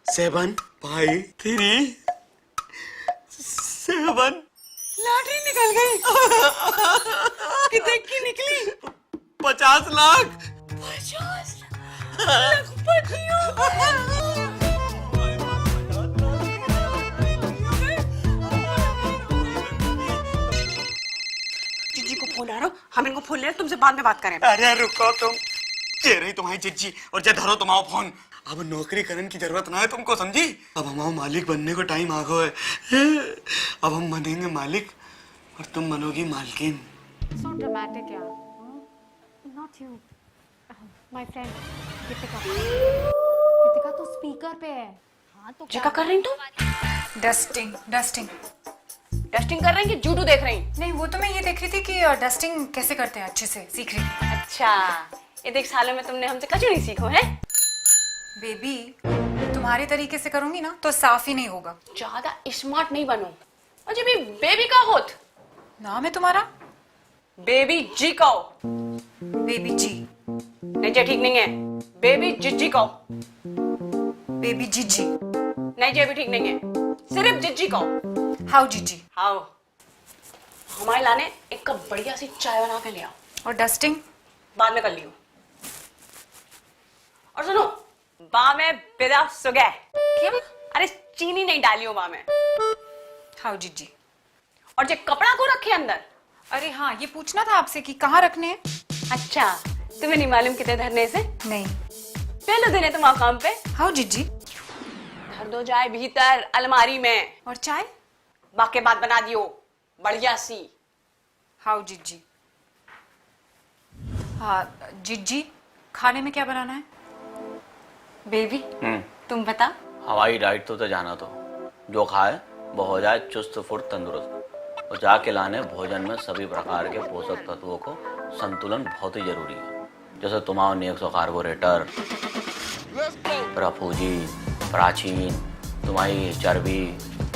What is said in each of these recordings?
7 भाई 3 7 लॉटरी निकल गई। कितने की निकली? 50 लाख। 50 लखपतियों। जीजी को फोन आ रहा, हम इनको फोन ले, तुमसे बाद में बात करें। अरे रुको तुम, ये रही तुम्हारी जिज्जी और जे धरो तुम्हारा फोन। अब नौकरी करने की जरूरत ना है तुमको, समझी? अब हमारा मालिक बनने को टाइम आ गया है। अब हम बनेंगे मालिक और तुम बनोगी मालकिन। So dramatic, यार। Not you, my friend गीतिका। गीतिका तो स्पीकर पे है। हाँ तो क्या कर रही तुम? डस्टिंग डस्टिंग डस्टिंग कर रही कि जूडू देख रही? नहीं, वो तो मैं ये देख रही थी कि डस्टिंग कैसे करते हैं, अच्छे से सीख रही थी। अच्छा, ये देख सालों में तुमने हमसे कचू नहीं सीखो है? बेबी, तुम्हारे तरीके से करूंगी ना तो साफ ही नहीं होगा। ज्यादा स्मार्ट नहीं बनो। अजय भी बेबी का होत। नाम है तुम्हारा? बेबी जी कहो। बेबी जी। नहीं जी, ठीक नहीं है। बेबी जिज्जी कहो। बेबी जीजी। नहीं जी, अभी ठीक नहीं है। सिर्फ जिज्जी कहो। हाउ जीजी। हाउ। हमारे लाने एक कप बढ़िया सी चाय बना के ले आओ। और डस्टिंग बाद में कर लियो। और सुनो, बा में बिदा सुगह। क्या? अरे चीनी नहीं डालियो बा में। हाउ जीजी। और जो कपड़ा को रखे अंदर। अरे हाँ, ये पूछना था आपसे कि कहाँ रखने हैं। अच्छा, तुम्हें नहीं मालूम कितने धरने से? नहीं। पहले दिन है तुम काम पे। हाउ जीजी। धर दो जाए भीतर अलमारी में। और चाय? बाकी बात बना दियो बढ़िया सी। हाउ जीजी। हाँ जीजी, खाने में क्या बनाना है? बेबी तुम बता। हवाई डाइट तो जाना तो जो खाए वो हो जाए चुस्त फुर्त तंदुरुस्त। और जाके लाने भोजन में सभी प्रकार के पोषक तत्वों को संतुलन बहुत ही जरूरी है। जैसे तुम्हारा नेक्सो कार्बोरेटर, प्रफूजी, प्राचीन, तुम्हारी चर्बी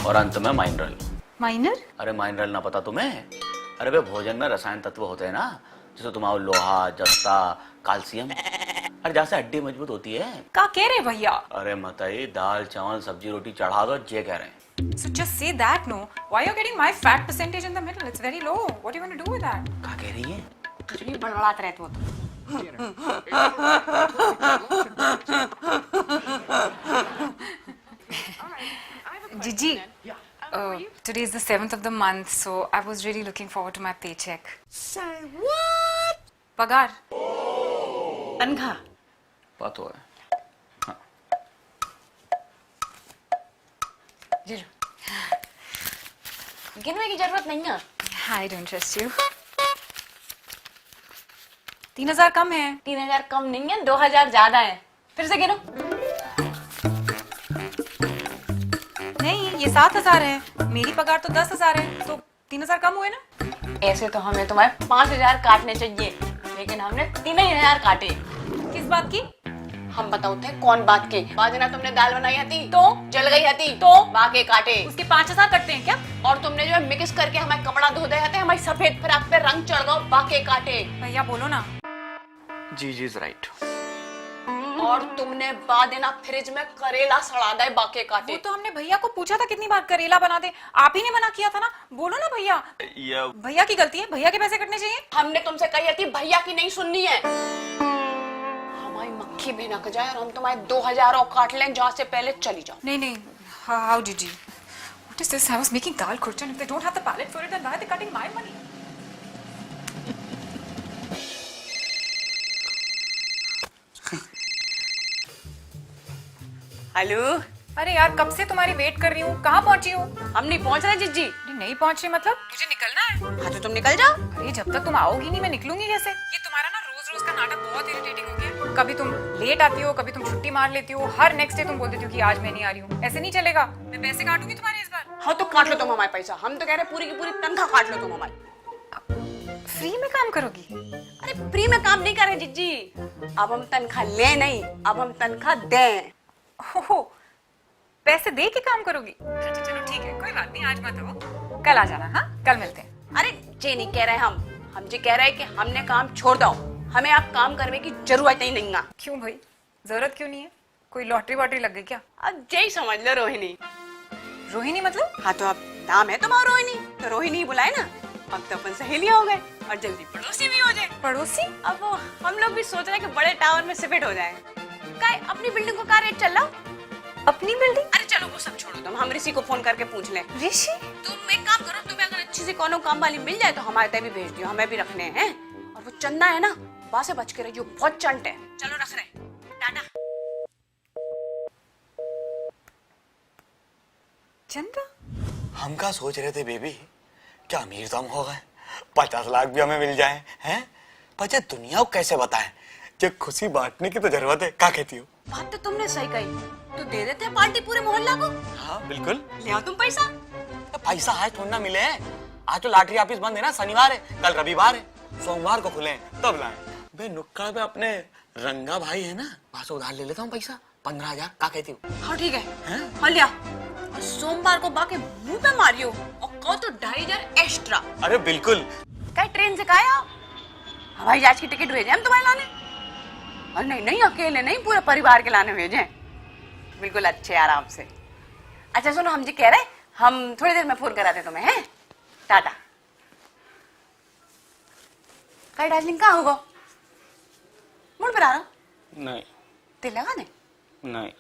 और अंत में माइनरल। माइनर? अरे माइनरल ना पता तुम्हें? अरे वे भोजन में रसायन तत्व होते हैं ना, जैसे तुम्हारा लोहा, जस्ता, कैल्शियम। अरे जैसे हड्डी मजबूत होती है। क्या कह रहे भैया? अरे बताइए, दाल चावल सब्जी रोटी चढ़ा दो, ये कह रहे हैं। So just say that, no? Why you're getting my fat percentage in the middle? It's very low. What are you going to do with that? क्या कह रही है? कुछ भी बड़बड़ाते रहते हो तो। Gigi, today is the 7th of the month, so I was really looking forward to my paycheck. Say what? पगार। तनखा। पता है। गिनने की जरूरत नहीं है। I don't trust you. 3000 कम है। 3000 कम नहीं है, 2000 ज्यादा है। फिर से गिनो। नहीं, ये 7000 है। मेरी पगार तो 10,000 है, तो 3000 कम हुए ना? ऐसे तो हमें तुम्हारे 5000 काटने चाहिए, लेकिन हमने 3000 काटे। किस बात की? हम बताओ थे कौन बात की? बाजना तुमने दाल बनाई थी तो जल गई थी तो बाके काटे। उसके 5000 कटते हैं क्या? और तुमने जो है मिक्स करके हमारे कपड़ा धो दे थे, हमारी सफेद फ्रॉक पे रंग चढ़ गया, बाके काटे। भैया बोलो ना। जी इज राइट। और तुमने बादेना फ्रिज में करेला सड़ा दे, बाके काटे। वो तो हमने भैया को पूछा था कितनी बार करेला बना दे, आप ही ने मना किया था ना। बोलो ना भैया। भैया की गलती है, भैया के पैसे कटने चाहिए। हमने तुमसे कही थी भैया की नहीं सुननी है। हमारी मक्खी भी न जाए और हम तुम्हारे 2000 और काट लें, जहाँ से पहले चली जाओ। नहीं नहीं, हाउ जीजी? What is this? I was making dal khurchan. If they don't have the palate for it, then why are they cutting my money? Hello. अरे यार, कब से तुम्हारी वेट कर रही हूँ, कहाँ पहुँची हो? हम नहीं पहुँच रहे जिज्जी। नहीं पहुँच रही मतलब? मुझे निकलना है। हाँ तो तुम निकल जाओ। अरे जब तक तुम आओगी नहीं, मैं निकलूंगी कैसे? ये तुम्हारा ना रोज रोज का नाटक बहुत इरिटेटिंग हो गया। कभी तुम लेट आती हो, कभी तुम छुट्टी मार लेती हो, हर नेक्स्ट डे तुम बोल देती हो कि आज मैं नहीं आ रही हूँ। ऐसे नहीं चलेगा, मैं पैसे काटूंगी तुम्हारे इस बार। हाँ तो काट लो तुम हमारे पैसा। हम तो कह रहे पूरी की पूरी तनख्वाह काट लो तुम हमारी। फ्री में काम करोगी? अरे फ्री में काम नहीं कर रहे जिज्जी, अब हम तनख्वाह ले नहीं, अब हम तनख्वाह दें। ओहो, पैसे दे के काम करोगी? अच्छा चलो ठीक है, कोई बात नहीं, आज मत आओ, कल आ जाना। हाँ, कल मिलते हैं। अरे जे नहीं कह रहे हम जे कह रहे हैं कि हमने काम छोड़ दो, हमें आप काम करने की जरूरत ही नहीं है। क्यों भाई, जरूरत क्यों नहीं है? कोई लॉटरी वॉटरी लग गई क्या? अब यही समझ लो रोहिणी। रोहिणी मतलब? हाँ तो अब नाम है तुम्हारा रोहिणी, तो रोहिणी ही बुलाए ना। अब तो अपन सहेलियां हो गए और जल्दी पड़ोसी भी हो जाए। पड़ोसी? अब वो हम लोग भी सोच रहे हैं कि बड़े टावर में शिफ्ट हो जाए। काय अपनी बिल्डिंग को क्या रेट चल रहा? अपनी बिल्डिंग? अरे चलो वो सब छोड़ो, तुम हम ऋषि को फोन करके पूछ लें। ऋषि? तुम एक काम करो, तुम्हें अगर अच्छी सी कोनो काम वाली मिल जाए तो हमारे तय भी भेज दियो, हमें भी रखने हैं। और वो चंदा है ना, वहां से बच के रहियो, बहुत चंट है। चलो रख रहे, टाटा। चंदा? हम क्या सोच रहे थे बेबी, क्या अमीर तो हम हो गए, 50 लाख भी हमें मिल जाए हैं, पर ये दुनिया को कैसे बताएं, जब खुशी बांटने की तो जरूरत है। क्या कहती हो? बात तो तुमने सही कही, तो दे देते हैं पार्टी पूरे मोहल्ला को। हाँ बिल्कुल। ले आओ तुम पैसा। तो पैसा आज थोड़ा ना मिले हैं, आज तो लॉटरी ऑफिस बंद है ना, शनिवार है, कल रविवार है, सोमवार को खुले हैं, तब लाए। बे नुक्कड़ पे अपने रंगा भाई है ना, वहां से उधार ले लेता हूँ पैसा 15,000। क्या कहती हो? हाँ ठीक है, हाँ लिया। और सोमवार को बाके मुंह पे मारियो और कहो तो 2,500 एक्स्ट्रा। अरे बिल्कुल। क्या ट्रेन से काया हवाई जहाज की टिकट भेजे हम तुम्हारे लाने? और नहीं नहीं अकेले नहीं, पूरे परिवार के लाने भेजे, बिल्कुल अच्छे आराम से। अच्छा सुनो, हम जी कह रहे हम थोड़ी देर में फोन कराते तुम्हें, हैं? टाटा। कई डार्लिंग कहाँ होगा? मुड़ पर आ रहा? नहीं तेल लगा दे। नहीं।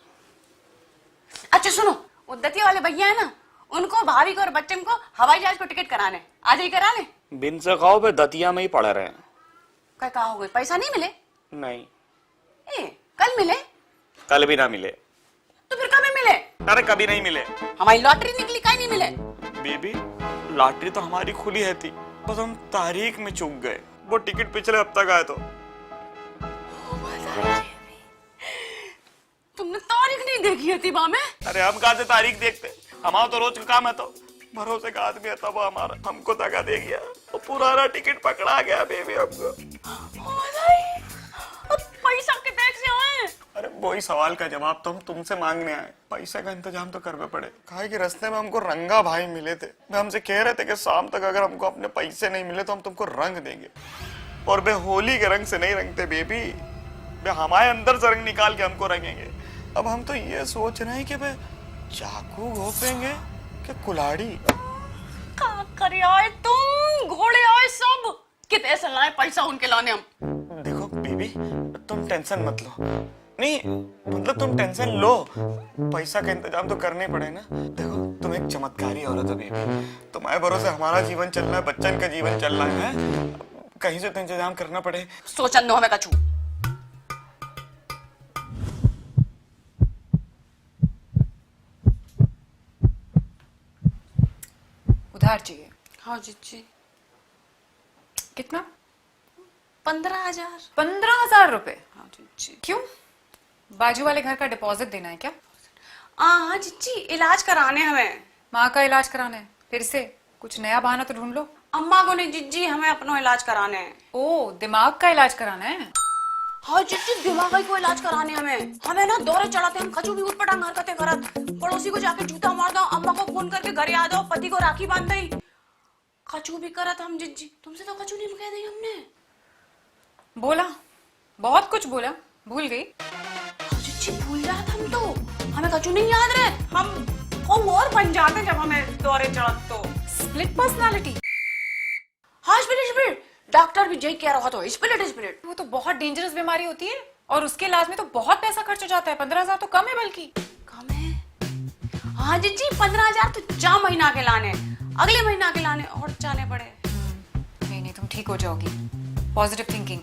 अच्छा सुनो, वो दतिया वाले भैया है ना, उनको भाभी को और बच्चन को हवाई जहाज को टिकट कराने, आज ही करा ले। बिन से खाओ पे दतिया में ही पड़े रहे। क्या कहा हो गई, पैसा नहीं मिले? नहीं। ए, कल मिले? कल भी ना मिले। तो फिर कभी मिले? अरे कभी नहीं मिले। हमारी लॉटरी निकली, कहीं नहीं मिले। बेबी लॉटरी तो हमारी खुली है थी, बस हम तारीख में चूक गए, वो टिकट पिछले हफ्ते का है। तो तुमने तारीख नहीं देखी है तिबा में? अरे हम कहाँ से तारीख देखते, हमारा तो रोज का काम है। तो भरोसे का आदमी है तब हमारा, हमको दगा दे गया, वो पुराना टिकट पकड़ा गया बेबी हमको। अब पैसा कितने से आए? अरे वही सवाल का जवाब तो हम तुमसे मांगने आए। पैसे का इंतजाम तो करना पड़े, काहे कि रास्ते में हमको रंगा भाई मिले थे, वे हमसे कह रहे थे कि शाम तक अगर हमको अपने पैसे नहीं मिले तो हम तुमको रंग देंगे। और वे होली के रंग से नहीं रंगते बेबी, वे हमारे अंदर से रंग निकाल के हमको रंगेंगे। अब हम तो ये सोच रहे हैं कि वे चाकू घोपेंगे कि कुल्हाड़ी। क्या करे आए तुम, घोड़े आए सब, कितने से लाए पैसा उनके लाने हम। देखो बेबी तुम टेंशन मत लो, नहीं मतलब तुम टेंशन लो, पैसा का इंतजाम तो करने पड़े ना। देखो तुम एक चमत्कारी औरत हो बेबी, तुम्हारे भरोसे हमारा जीवन चल रहा है, बच्चन का जीवन चल रहा है, कहीं से तो इंतजाम करना पड़े। सोचन दो हमें कछू। उधार चाहिए? हाँ जीजी। कितना? 15,000। 15,000 रुपए? हाँ जीजी। क्यों? बाजू वाले घर का डिपॉजिट देना है क्या? हाँ जीजी, इलाज कराने हमें। माँ का इलाज कराना है? फिर से कुछ नया बहाना तो ढूंढ लो। अम्मा को नहीं जीजी, हमें अपना इलाज कराने हैं। ओ, दिमाग का इलाज कराना है? हाँ जीजी, दिमाग को इलाज कराने हमें ना दौरे चढ़ाते, हम कछु भी उठपटांग हरकतें करत, पड़ोसी को जाके जूता मार दो, अम्मा को फोन करके घर आ जाओ, पति को राखी बांध दई, कछु भी करत हम जीजी। तुमसे तो कछु नहीं कह दी हमने। बोला, बहुत कुछ बोला, भूल गई? हाँ जीजी, भूल जाते हम तो, हमें कछु नहीं याद रहे, हम और बन जाते जब हमें दौरे चढ़त तो। Split personality? हाँ स्पिरिट, डॉक्टर भी यही कह रहा था, स्पिरिट। वो तो बहुत डेंजरस बीमारी होती है और उसके इलाज में तो बहुत पैसा खर्च हो जाता है। 15,000 तो कम है बल्कि। कम है? हाँ जीजी, 15,000 तो 4 महीना के लाने, अगले महीना के लाने और जाने पड़े। नहीं तुम ठीक हो जाओगी। Positive thinking,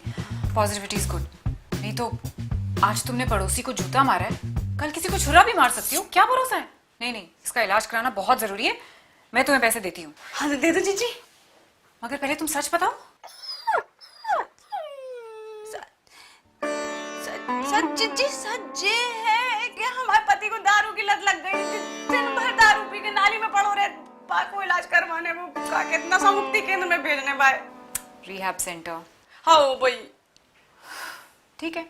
positivity is good. नहीं तो आज तुमने पड़ोसी को जूता मारा है, कल किसी को छुरा भी मार सकती हो, क्या भरोसा है। नहीं इसका इलाज कराना बहुत जरूरी है, मैं तुम्हें पैसे देती हूँ। हाँ तो दे दो जीजी, मगर पहले तुम सच बताओ। सच ये है कि हमारे पति को दारू की लत लग गई, दिन भर दारू पी के नाली में पड़ो रहे, को इलाज करवाने वो नशा मुक्ति केंद्र में भेजने पाए, रिहैब सेंटर। हाँ वही। ठीक है,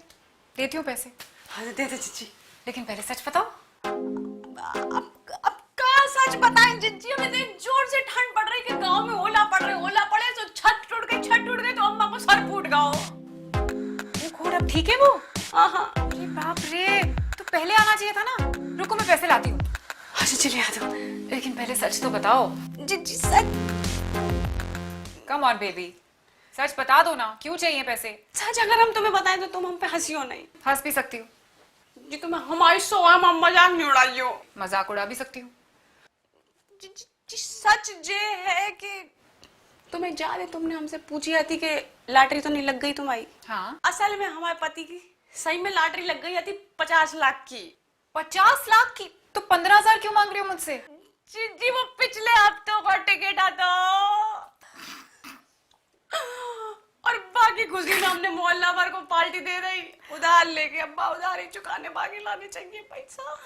देती हूँ पैसे। हाँ दे दो जीजी, लेकिन पहले सच बताओ। अब क्या सच बताएं जीजी, हमें तो जोर से ठंड पड़ रही कि गांव में ओला पड़े तो छत टूट गई तो अम्मा को सर फूट गया। अब ठीक है वो? हाँ। अरे बाप रे, तो पहले आना चाहिए था ना। रुको मैं पैसे लाती हूँ। अच्छा चलिए आ जाओ। लेकिन पहले सच तो बताओ। जी सच कम ऑन बेबी, सच बता दो ना, क्यों चाहिए पैसे? सच अगर हम तुम्हें बताएं तो तुम हम पे हंसियो नहीं। हंस भी सकती हूँ, जी तुम्हें हमारी सोहम हम मजाक नहीं उड़ाइयो। मजाक उड़ा भी सकती हूँ। जी सच जे है कि तुम्हें याद है तुमने हमसे पूछी थी कि लॉटरी तो नहीं लग गई तुम्हारी। हाँ, असल में हमारे पति की सही में लॉटरी लग गई थी 50 लाख की। 50 लाख की? तो 15,000 क्यों मांग रही हो मुझसे? जी वो पिछले हफ्तों का टिकट आता और बाकी खुशी में हमने मोहल्ला भर को पार्टी दे रही। उधार लेके अब्बा उधारी चुकाने बाकी लाने चाहिए पैसा।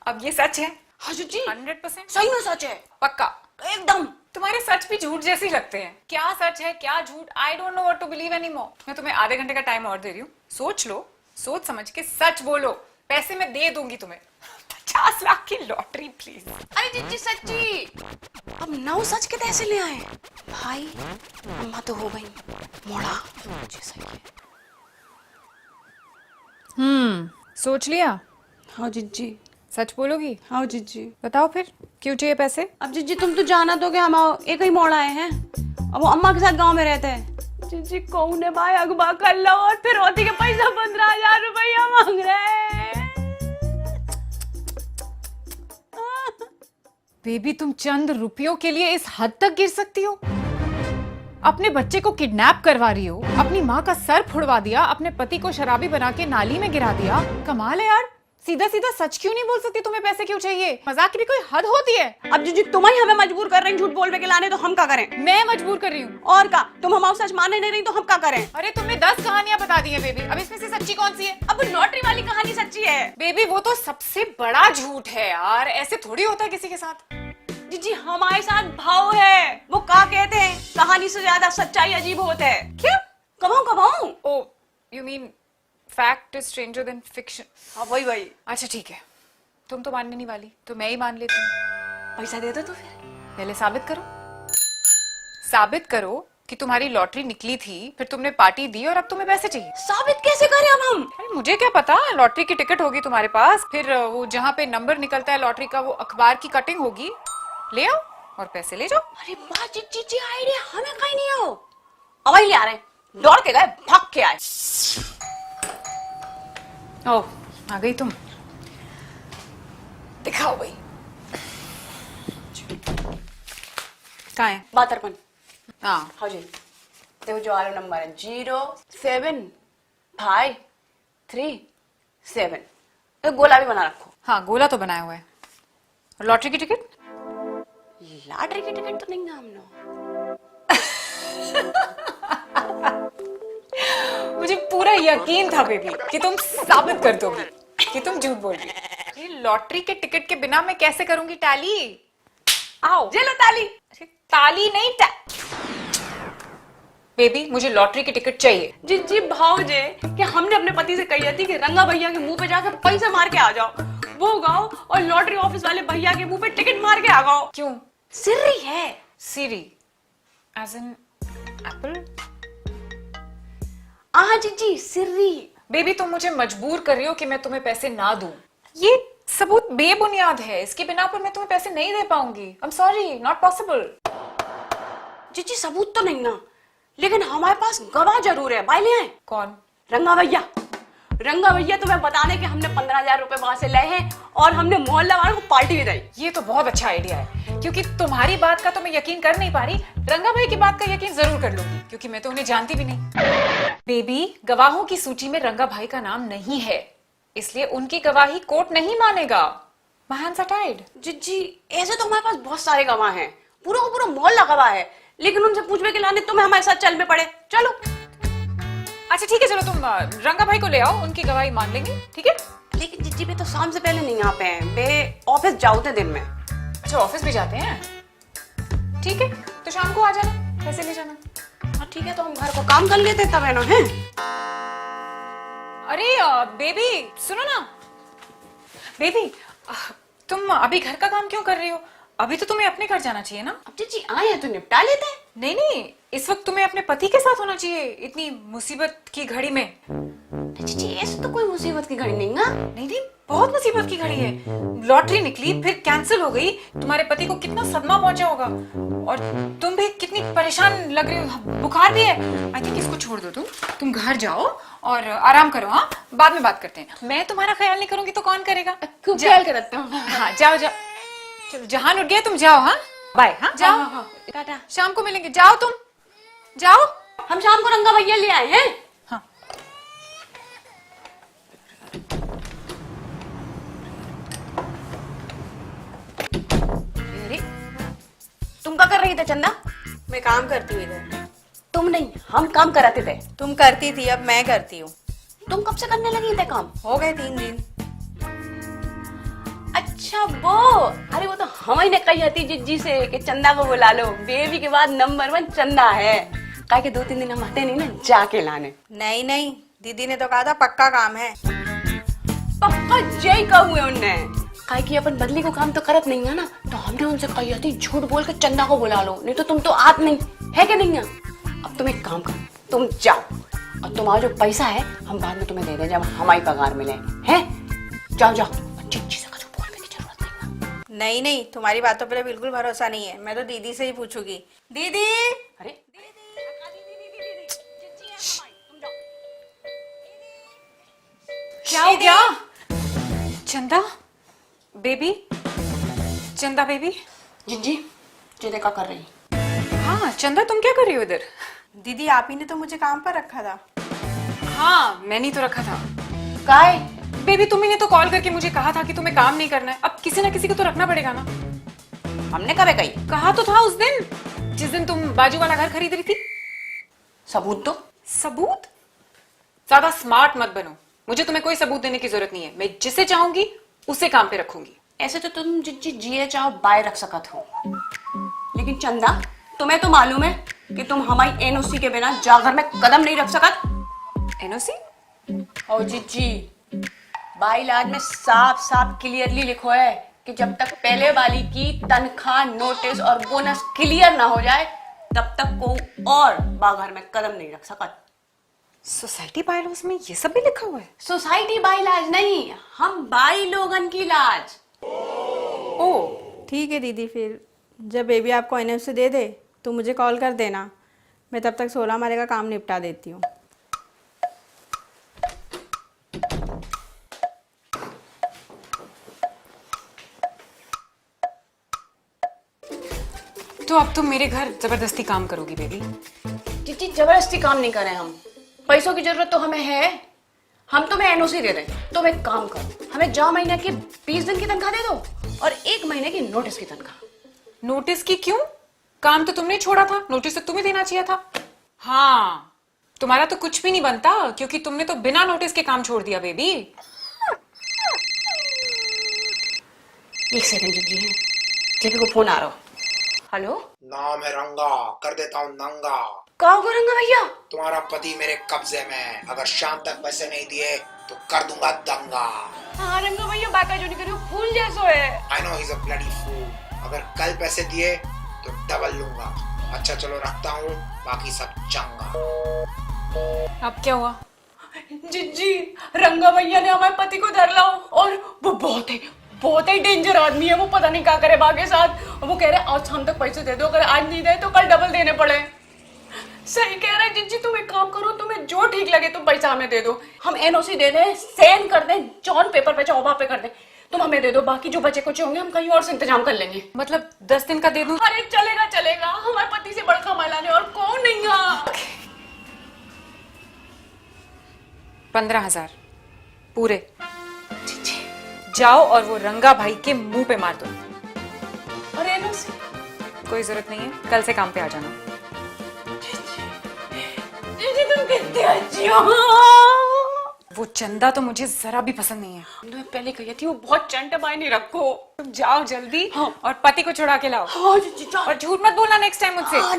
अब ये सच है? हाँ जी 100% सही में सच है, पक्का? एकदम। तुम्हारे सच भी झूठ जैसे ही लगते हैं। क्या सच है क्या झूठ, I don't know what to believe anymore. मैं तुम्हें आधे घंटे का टाइम और दे रही हूँ, सोच लो, सोच समझ के सच बोलो। पैसे मैं दे दूंगी तुम्हें। 50 लाख की लॉटरी प्लीज। अरे जी सच्ची, अब 9 सच के कैसे ले आए भाई? अम्मा तो हो गई मोड़ा। जी सही है। सोच लिया? हाँ जी सच बोलोगी? हाँ जी। बताओ फिर क्यों चाहिए पैसे? अब जी तुम तो जाना तो कि हम एक ही मोड़ आए हैं। अब वो अम्मा के साथ गांव में रहते हैं। जी कौन है भाई अगवा कर लो और फिर होती के पैसा 15,000 रुपया मांग रहे हैं। बेबी तुम चंद रुपयों के लिए इस हद तक गिर सकती हो? अपने बच्चे को किडनैप करवा रही हो, अपनी माँ का सर फुड़वा दिया, अपने पति को शराबी बना के नाली में गिरा दिया। कमाल है यार, सीधा सीधा सच क्यों नहीं बोल सकती? तुम्हें पैसे क्यों चाहिए? मजाक की भी कोई हद होती है। अब जी तुम ही हमें मजबूर कर रही झूठ बोलने के लाने, तो हम क्या करें? मैं मजबूर कर रही हूँ? और का तुम हमारा सच मानने नहीं रही तो हम क्या करें? अरे तुमने 10 कहानियां बता दी है बेबी, अब इसमें से सच्ची कौन सी है? अब लॉटरी वाली कहानी सच्ची है। बेबी वो तो सबसे बड़ा झूठ है यार, ऐसे थोड़ी होता है किसी के साथ। जी हमारे साथ भाव है। वो क्या कहते हैं, कहानी से ज्यादा सच्चाई अजीब होता है। क्या? कबाऊ oh you mean fact is stranger than fiction. हाँ वही। अच्छा ठीक है, तुम तो मानने नहीं वाली तो मैं ही मान लेती हूँ। पैसा दे दो तो फिर। पहले साबित करो, साबित करो कि तुम्हारी लॉटरी निकली थी, फिर तुमने पार्टी दी और अब तुम्हें पैसे चाहिए। साबित कैसे करें अब हम? अरे मुझे क्या पता, लॉटरी की टिकट होगी तुम्हारे पास, फिर वो जहाँ पे नंबर निकलता है लॉटरी का वो अखबार की कटिंग होगी, ले आओ और पैसे ले जाओ। अरे वाह जी आइडिया हमें कहीं नहीं हो। अब ले आ रहे, दौड़ के गए, भाग के आए। ओह आ गई तुम, दिखाओ भाई। कहाँ है? 52। हाँ हाँ जी देखो जो वाला नंबर है 07537। तो गोला भी बना रखो। हाँ गोला तो बनाया हुआ है। और लॉटरी की टिकट? लॉटरी की टिकट तो नहीं है हमने। मुझे पूरा यकीन था बेबी कि तुम साबित कर दोगी कि तुम झूठ बोल रही हो। ये लॉटरी के टिकट के बिना मैं कैसे करूंगी टैली? आओ ये लो ताली। अरे ताली नहीं बेबी मुझे लॉटरी की टिकट चाहिए। जी भाव जे कि हमने अपने पति से कही थी कि रंगा भैया के मुंह पे जाकर पैसे मार के आ जाओ, वो गाओ और लॉटरी ऑफिस वाले भैया के मुंह पे टिकट मार के आ गाओ। क्यों? सिर्री है। सीरी एज इन एप्पल? हाँ जी सिर्री। बेबी तुम मुझे मजबूर कर रही हो कि मैं तुम्हें पैसे ना दूं। ये सबूत बेबुनियाद है, इसके बिना पर मैं तुम्हें पैसे नहीं दे पाऊंगी। I am sorry, not possible. जी सबूत तो नहीं ना, लेकिन हमारे पास गवाह जरूर है। भाई ले आए। कौन? रंगा भैया। रंगा भैया तुम्हें बताने के हमने 15,000 रुपए वहां से लाए हैं और हमने मोहल्ला वालों को पार्टी भी दी। ये तो बहुत अच्छा आइडिया है, क्योंकि तुम्हारी बात का तो मैं यकीन कर नहीं पा रही, रंगा भाई की बात का यकीन जरूर कर लूंगी, क्योंकि मैं तो उन्हें जानती भी नहीं। बेबी गवाहों की सूची में रंगा भाई का नाम नहीं है, इसलिए उनकी गवाही कोर्ट नहीं मानेगा। My hands are tied। जी ऐसे तो हमारे पास बहुत सारे गवाह हैं, पूरा का पूरा मोहल्ला गवाह है, लेकिन उनसे पूछने के लाने तुम्हें हमारे साथ चल में पड़े। चलो अच्छा ठीक है, चलो तुम रंगा भाई को ले आओ, उनकी गवाही मान लेंगे, ठीक है? लेकिन जिज्जी भी तो शाम से पहले नहीं यहाँ पे हैं, बे ऑफिस जाओ थे दिन में। अच्छा ऑफिस भी जाते हैं, ठीक है तो शाम को आ जाना, पैसे ले जाना। हाँ ठीक है, तो हम घर को काम कर लेते तब है ना। है अरे बेबी सुनो ना, बेबी तुम अभी घर का काम क्यों कर रही हो? अभी तो तुम्हें अपने घर जाना चाहिए ना। अब जी आए हैं तो निपटा लेते हैं। नहीं इस वक्त तुम्हें अपने पति के साथ होना चाहिए इतनी मुसीबत की घड़ी में। जी ऐसे तो कोई मुसीबत की घड़ी नहीं ना। नहीं नहीं, बहुत मुसीबत की घड़ी है। लॉटरी निकली, फिर कैंसिल हो गई। तुम्हारे पति को कितना सदमा पहुंचा होगा, और तुम भी कितनी परेशान लग रही हो, बुखार भी है। आई थिंक इसको छोड़ दो, तुम घर जाओ और आराम करो। हाँ, बाद में बात करते हैं। मैं तुम्हारा ख्याल नहीं करूंगी तो कौन करेगा? ख्याल करता हूँ। हाँ जाओ जाओ, चलो जहान उठ गया, तुम जाओ। हाँ बाय। हाँ जाओ। हाँ, टाटा। शाम को मिलेंगे, जाओ तुम जाओ। हम शाम को रंगा भैया ले आए हैं। हाँ अरे तुम क्या कर रही थे चंदा? मैं काम करती हूँ इधर। तुम नहीं, हम काम कराते थे। तुम करती थी, अब मैं करती हूँ। तुम कब से करने लगी थे काम? हो गए 3 दिन। अच्छा वो, अरे वो तो हम ही ने कही थी जिज्जी से कि चंदा को बुला लो, बेबी के बाद नंबर 1 चंदा है। कहा कि 2-3 दिन हम आते नहीं ना जाके लाने। नहीं नहीं, दीदी ने तो कहा था पक्का काम है। पक्का जय कहूँ उनने। कहा कि अपन बदली को काम तो करत नहीं है ना, तो हमने उनसे कही थी झूठ बोल के चंदा को बुला लो, नहीं तो तुम तो आत नहीं है कि नहीं है। अब तुम एक काम करो, तुम जाओ और तुम्हारा जो पैसा है हम बाद में तुम्हें दे दें जब हमारी पगार मिले। हैं जाओ जाओ, जिज्जी से कुछ बोलने की जरूरत नहीं। नहीं नहीं, तुम्हारी बातों पर बिल्कुल भरोसा नहीं है। मैं तो दीदी से ही पूछूंगी। दीदी, अरे क्या हो गया? चंदा बेबी, चंदा बेबी। जिज्जी जिदे का कर रही? हाँ चंदा, तुम क्या कर रही हो इधर? दीदी आप ही ने तो मुझे काम पर रखा था। हाँ मैंने ही तो रखा था। काय बेबी तुम्ही ने तो कॉल करके मुझे कहा था कि तुम्हें काम नहीं करना है। अब किसी ना किसी को तो रखना पड़ेगा ना। हमने कब कही? कहा तो था उस दिन, जिस दिन तुम बाजू वाला घर खरीद रही थी। सबूत दो। सबूत? ज्यादा स्मार्ट मत बनो, मुझे तुम्हें कोई सबूत देने की जरूरत नहीं है। मैं जिसे चाहूंगी उसे काम पे रखूंगी। ऐसे तो तुम जिज्जी जिए चाहो बाय रख सकत हो, लेकिन चंदा तुम्हें तो मालूम है कि तुम हमारी एनओसी के बिना जा घर में कदम नहीं रख सकत। एनओसी? और जिज्जी बाई लाज में साफ साफ क्लियरली लिखो है कि जब तक पहले वाली की तनख्वाह, नोटिस और बोनस क्लियर ना हो जाए तब तक को और बाघर में कदम नहीं रख सकत। सोसाइटी बायलॉज में ये सब भी लिखा हुआ है? सोसाइटी बाई लाज नहीं, हम बाई लोगन की लाज। ओ ठीक है दीदी, फिर जब बेबी आपको एनएफसी दे दे तो मुझे कॉल कर देना। मैं तब तक 16 मारे का काम निपटा देती हूँ। तो अब तुम मेरे घर जबरदस्ती काम करोगी बेबी? जिज्जी जबरदस्ती काम नहीं करें हम, पैसों की जरूरत तो हमें है। हम तुम्हें एनओसी दे दें। तुम एक काम करो, हमें जा महीने की 20 दिन की तनख्वाह दे दो और 1 महीने की नोटिस की तनख्वाह। नोटिस की क्यों? काम तो तुमने छोड़ा था, नोटिस तो तुम्हें देना चाहिए था। हाँ तुम्हारा तो कुछ भी नहीं बनता, क्योंकि तुमने तो बिना नोटिस के काम छोड़ दिया बेबी। 1 सेकंड जिज्जी, जेबी को फोन आ रहा हो। हेलो, नाम है रंगा, कर देता हूँ नंगा। कहाँ हो रंगा भैया? तुम्हारा पति मेरे कब्जे में, अगर शाम तक पैसे नहीं दिए तो कर दूंगा दंगा। हाँ रंगा भैया, बाका जो नहीं करियो, फूल जैसो है। I know he's a bloody fool। अगर कल पैसे दिए तो डबल लूंगा। अच्छा चलो रखता हूँ, बाकी सब चंगा। अब क्या हुआ? जिज्जी रंगा भैया ने हमारे पति को धर लाओ, और वो बहुत ही डेंजर आदमी है। वो पता नहीं क्या करे बाके साथ। वो कह रहे आज शाम तक पैसे दे दो, अगर आज नहीं दे तो कल डबल देने पड़े। सही कह रहे जिज्जी, तुम एक काम करो, तुम्हें जो ठीक लगे तुम पैसा हमें दे दो। हम एनओसी दे दें, सेंड कर दें, जॉन पेपर पे चाहो वहां पे कर दें, तुम हमें दे दो। बाकी जो बचे कुछ होंगे हम कहीं और से इंतजाम कर लेंगे। मतलब 10 दिन का दे दूं? अरे चलेगा चलेगा, हमारे पति से बड़का मालाने और कौन नहीं है। 15,000 पूरे। जाओ और वो रंगा भाई के मुंह पे मार दो। और एनओसी कोई जरूरत नहीं है, कल से काम पे आ जाना। जिज्जी तुम कितनी अच्छी हो। वो चंदा तो मुझे जरा भी पसंद नहीं है। तुम्हें पहले कही थी वो बहुत चंट मायने रखो। तुम जाओ जल्दी। हाँ। और पति को छुड़ा के लाओ। हाँ जिज्जी जाओ। और झूठ मत बोलना नेक्स्ट टाइम मुझसे। हाँ,